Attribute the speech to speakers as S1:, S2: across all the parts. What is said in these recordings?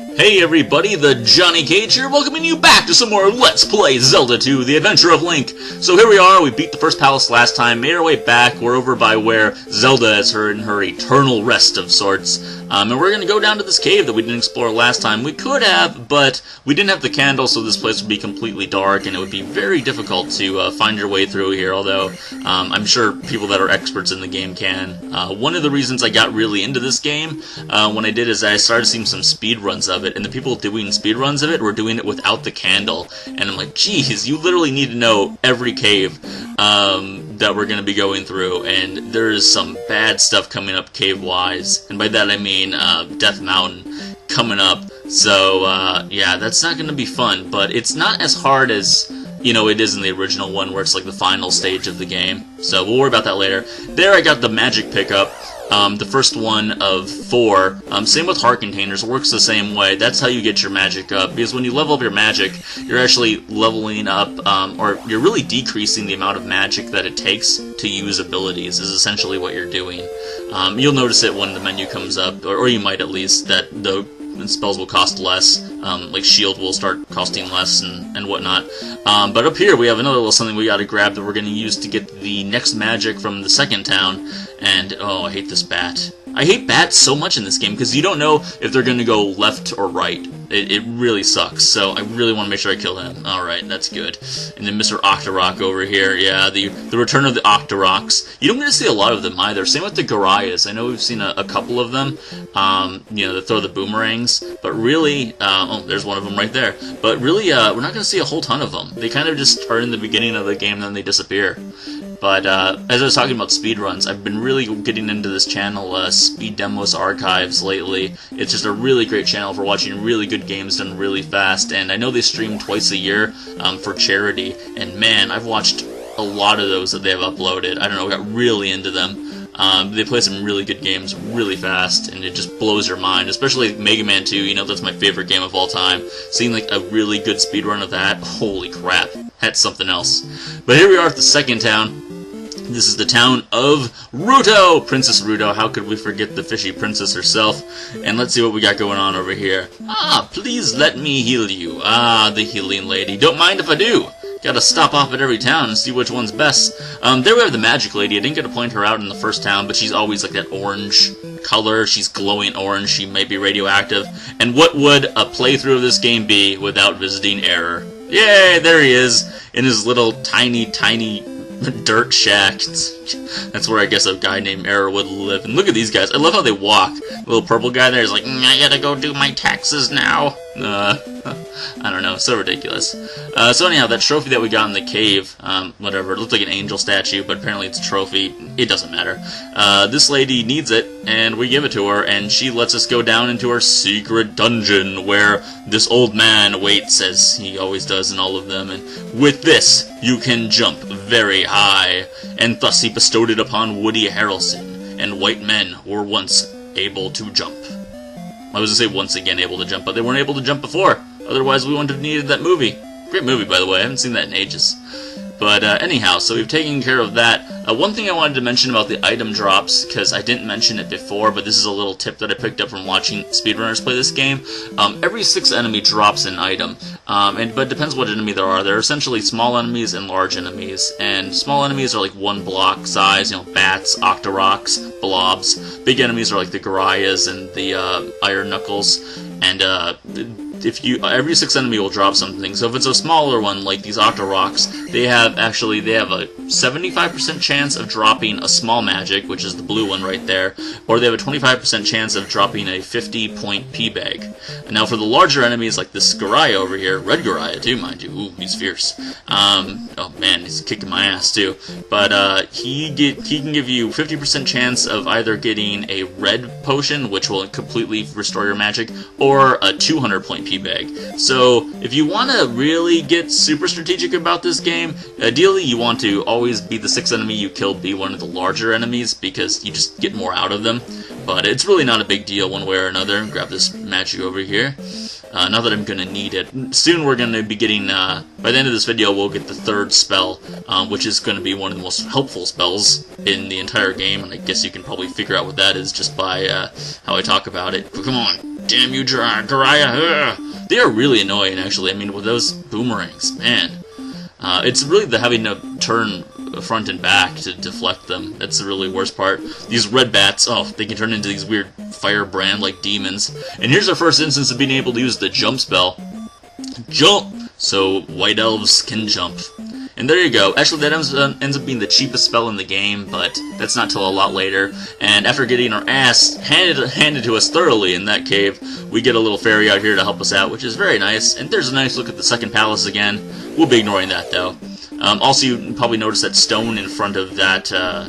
S1: Hey everybody, the Johnny Cage here, welcoming you back to some more Let's Play Zelda 2, The Adventure of Link. So here we are, we beat the first palace last time, made our way back, we're over by where Zelda is in her eternal rest of sorts. And we're going to go down to this cave that we didn't explore last time. We could have, but we didn't have the candle, so this place would be completely dark, and it would be very difficult to find your way through here, although I'm sure people that are experts in the game can. One of the reasons I got really into this game, when I did, is I started seeing some speed runs of it, and the people doing speedruns of it were doing it without the candle, and I'm like, geez, you literally need to know every cave that we're going to be going through, and there's some bad stuff coming up cave-wise, and by that I mean Death Mountain coming up, so yeah, that's not going to be fun, but it's not as hard as, you know, it is in the original one, where it's like the final stage of the game, so we'll worry about that later. There I got the magic pickup. The first one of 4. Same with heart containers, works the same way. That's how you get your magic up, because when you level up your magic, you're actually leveling up, or you're really decreasing the amount of magic that it takes to use abilities, is essentially what you're doing. You'll notice it when the menu comes up, or you might at least, that the spells will cost less, like shield will start costing less and whatnot. But up here we have another little something we gotta grab that we're gonna use to get the next magic from the second town, and oh, I hate this bat. I hate bats so much in this game, because you don't know if they're gonna go left or right. It really sucks, so I really want to make sure I kill him. Alright, that's good. And then Mr. Octorok over here, yeah, the return of the Octoroks. You don't get to see a lot of them either. Same with the Garayas. I know we've seen a couple of them, you know, that throw the boomerangs, but really, oh, there's one of them right there. But really, we're not going to see a whole ton of them. They kind of just are in the beginning of the game, and then they disappear. But as I was talking about speedruns, I've been really getting into this channel, Speed Demos Archives, lately. It's just a really great channel for watching really good games done really fast, and I know they stream twice a year for charity, and man, I've watched a lot of those that they have uploaded. I don't know, I got really into them. They play some really good games really fast, and it just blows your mind, especially Mega Man 2, you know, that's my favorite game of all time. Seeing like a really good speedrun of that, holy crap, that's something else. But here we are at the second town. This is the town of Ruto! Princess Ruto, how could we forget the fishy princess herself? And let's see what we got going on over here. Ah, please let me heal you. Ah, the healing lady. Don't mind if I do. Gotta stop off at every town and see which one's best. There we have the magic lady. I didn't get to point her out in the first town, but she's always like that orange color. She's glowing orange. She might be radioactive. And what would a playthrough of this game be without visiting Error? Yay, there he is, in his little tiny dirt shack. That's where I guess a guy named Error would live. And look at these guys. I love how they walk. The little purple guy there is like, I gotta go do my taxes now. I don't know. So ridiculous. So anyhow, that trophy that we got in the cave, whatever, it looked like an angel statue, but apparently it's a trophy. It doesn't matter. This lady needs it, and we give it to her, and she lets us go down into her secret dungeon, where this old man waits, as he always does in all of them, and with this, you can jump very high, and thus he bestowed it upon Woody Harrelson, and white men were once able to jump. I was going to say once again able to jump, but they weren't able to jump before. Otherwise, we wouldn't have needed that movie. Great movie, by the way. I haven't seen that in ages. But anyhow, so we've taken care of that. One thing I wanted to mention about the item drops, because I didn't mention it before, but this is a little tip that I picked up from watching speedrunners play this game. Every 6 enemy drops an item, but it depends what enemy there are. They're essentially small enemies and large enemies, and small enemies are like 1 block size, you know, bats, Octoroks, blobs. Big enemies are like the Garayas and the Iron Knuckles, and every 6 enemy will drop something. So if it's a smaller one, like these Octoroks, they have a 75% chance of dropping a small magic, which is the blue one right there, or they have a 25% chance of dropping a 50-point P-bag. And now for the larger enemies, like this Garaya over here, red Garaya too, mind you, ooh, he's fierce. Oh man, he's kicking my ass too. But he can give you 50% chance of either getting a red potion, which will completely restore your magic, or a 200-point P-bag. So if you want to really get super strategic about this game, ideally you want to always be the 6th enemy you kill be one of the larger enemies, because you just get more out of them. But it's really not a big deal one way or another. Grab this magic over here. Not that I'm going to need it. Soon we're going to be getting, by the end of this video, we'll get the 3rd spell, which is going to be one of the most helpful spells in the entire game, and I guess you can probably figure out what that is just by how I talk about it. But come on. Damn you, Jiraiya. Ugh. They are really annoying, actually. I mean, with those boomerangs, man. It's really the having to turn front and back to deflect them. That's the really worst part. These red bats, oh, they can turn into these weird firebrand like demons. And here's our first instance of being able to use the jump spell. Jump! So white elves can jump. And there you go. Actually, that ends up being the cheapest spell in the game, but that's not till a lot later. And after getting our ass handed to us thoroughly in that cave, we get a little fairy out here to help us out, which is very nice. And there's a nice look at the second palace again. We'll be ignoring that, though. Also, you probably noticed that stone in front of that, oh,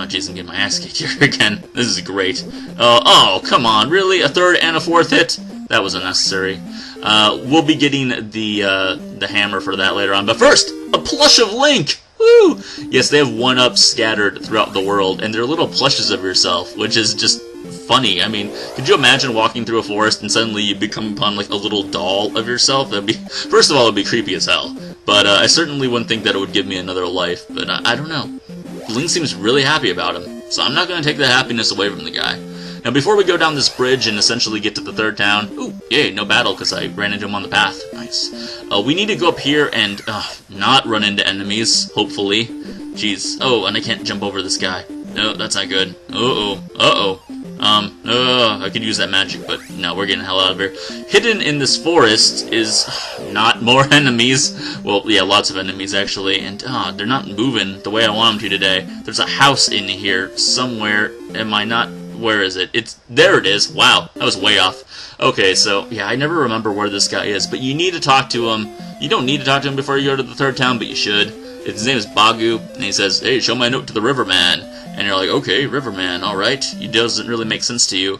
S1: jeez, I'm getting my ass kicked here again. This is great. Oh, come on, really? A third and a fourth hit? That was unnecessary. We'll be getting the hammer for that later on. But first, a plush of Link! Woo! Yes, they have 1-ups scattered throughout the world, and they're little plushes of yourself, which is just funny. I mean, could you imagine walking through a forest and suddenly you become upon, like, a little doll of yourself? That'd be, first of all, it'd be creepy as hell. But I certainly wouldn't think that it would give me another life. But I don't know. Link seems really happy about him, so I'm not going to take the happiness away from the guy. Now, before we go down this bridge and essentially get to the third town... Ooh, yay, no battle, because I ran into him on the path. Nice. We need to go up here and not run into enemies, hopefully. Jeez. Oh, and I can't jump over this guy. No, that's not good. Uh-oh. I could use that magic, but no, we're getting the hell out of here. Hidden in this forest is not more enemies. Well, yeah, lots of enemies, actually, and they're not moving the way I want them to today. There's a house in here somewhere. Am I not... Where is it? There it is. Wow, that was way off. Okay, so, yeah, I never remember where this guy is, but you need to talk to him. You don't need to talk to him before you go to the third town, but you should. His name is Bagu, and he says, hey, show my note to the Riverman. And you're like, okay, Riverman, alright. It doesn't really make sense to you.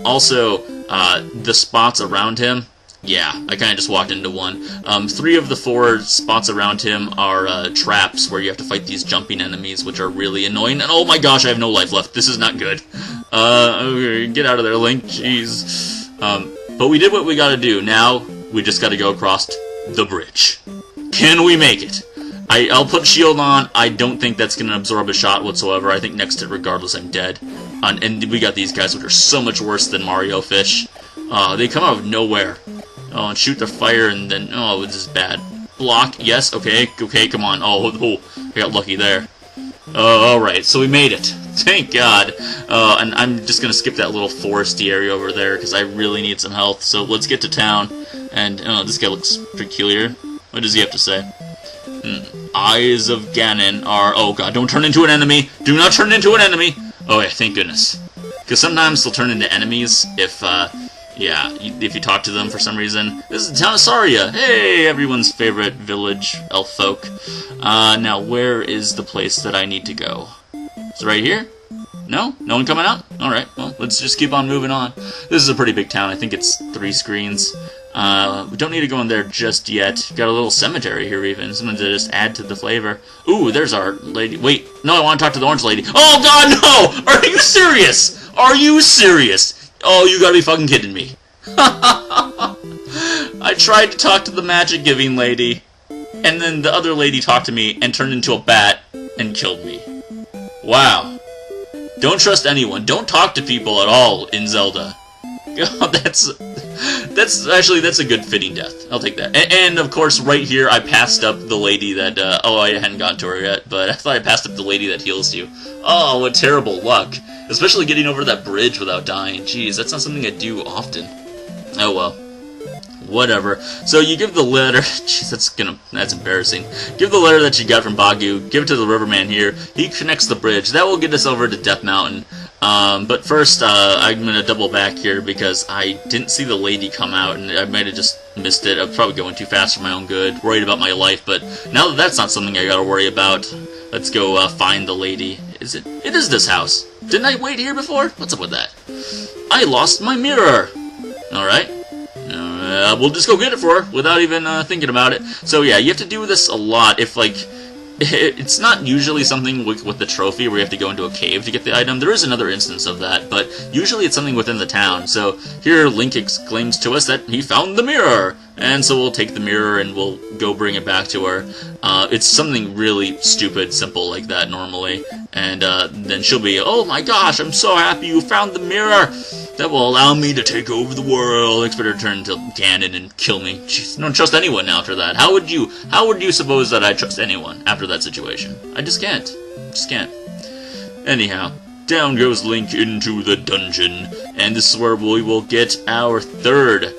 S1: Also, the spots around him, yeah, I kind of just walked into one. 3 of the 4 spots around him are traps where you have to fight these jumping enemies, which are really annoying. And oh my gosh, I have no life left. This is not good. Okay, get out of there, Link. Jeez. But we did what we gotta do. Now, we just gotta go across the bridge. Can we make it? I'll put shield on. I don't think that's gonna absorb a shot whatsoever. I think next hit, regardless, I'm dead. And we got these guys, which are so much worse than Mario Fish. They come out of nowhere. Oh, and shoot the fire, and then, oh, this is bad. Block, yes, okay, come on. Oh, I got lucky there. Alright, so we made it. Thank God. And I'm just gonna skip that little foresty area over there, because I really need some health. So let's get to town. And, this guy looks peculiar. What does he have to say? Eyes of Ganon are... Oh god, don't turn into an enemy! Do not turn into an enemy! Oh yeah, thank goodness. Because sometimes they'll turn into enemies if, yeah, if you talk to them for some reason. This is the town of Saria! Hey, everyone's favorite village elf folk. Now, where is the place that I need to go? Is it right here? No? No one coming out? Alright, well, let's just keep on moving on. This is a pretty big town. I think it's 3 screens. We don't need to go in there just yet. Got a little cemetery here, even. Something to just add to the flavor. Ooh, there's our lady. Wait, no, I want to talk to the orange lady. Oh, God, no! Are you serious? Are you serious? Oh, you gotta be fucking kidding me. I tried to talk to the magic-giving lady, and then the other lady talked to me and turned into a bat and killed me. Wow. Don't trust anyone. Don't talk to people at all in Zelda. God, that's a good fitting death. I'll take that. And of course, right here, I passed up the lady that, oh, I hadn't gotten to her yet, but I thought I passed up the lady that heals you. Oh, what terrible luck. Especially getting over that bridge without dying. Jeez, that's not something I do often. Oh well. Whatever. So you give the letter... Jeez, that's embarrassing. Give the letter that you got from Bagu. Give it to the Riverman here. He connects the bridge. That will get us over to Death Mountain. But first, I'm going to double back here because I didn't see the lady come out, and I might have just missed it. I was probably going too fast for my own good. Worried about my life, but now that that's not something I gotta worry about, let's go find the lady. Is it? It is this house. Didn't I wait here before? What's up with that? I lost my mirror. Alright. We'll just go get it for her without even thinking about it. So yeah, you have to do this a lot if, like, it's not usually something with the trophy where you have to go into a cave to get the item. There is another instance of that, but usually it's something within the town. So here Link exclaims to us that he found the mirror! And so we'll take the mirror and we'll go bring it back to her. It's something really stupid, simple like that normally. And then she'll be, oh my gosh, I'm so happy you found the mirror! That will allow me to take over the world. Expect her to turn into cannon and kill me. Jeez, I don't trust anyone after that. How would you suppose that I trust anyone after that situation? I just can't. Just can't. Anyhow, down goes Link into the dungeon, and this is where we will get our third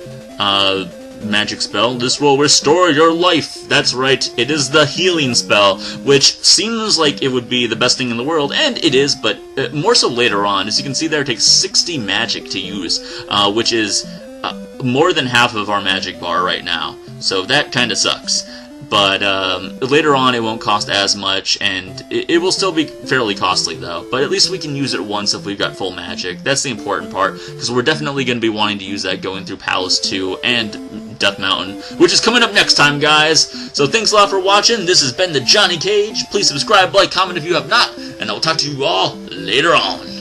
S1: magic spell. This will restore your life. That's right, it is the healing spell, which seems like it would be the best thing in the world, and it is, but more so later on. As you can see there, it takes 60 magic to use, which is more than half of our magic bar right now, so that kind of sucks. But later on it won't cost as much, and it will still be fairly costly though. But at least we can use it once if we've got full magic. That's the important part, because we're definitely going to be wanting to use that going through Palace 2 and Death Mountain, which is coming up next time, guys. So thanks a lot for watching. This has been the Johnny Cage. Please subscribe, like, comment if you have not, and I'll talk to you all later on.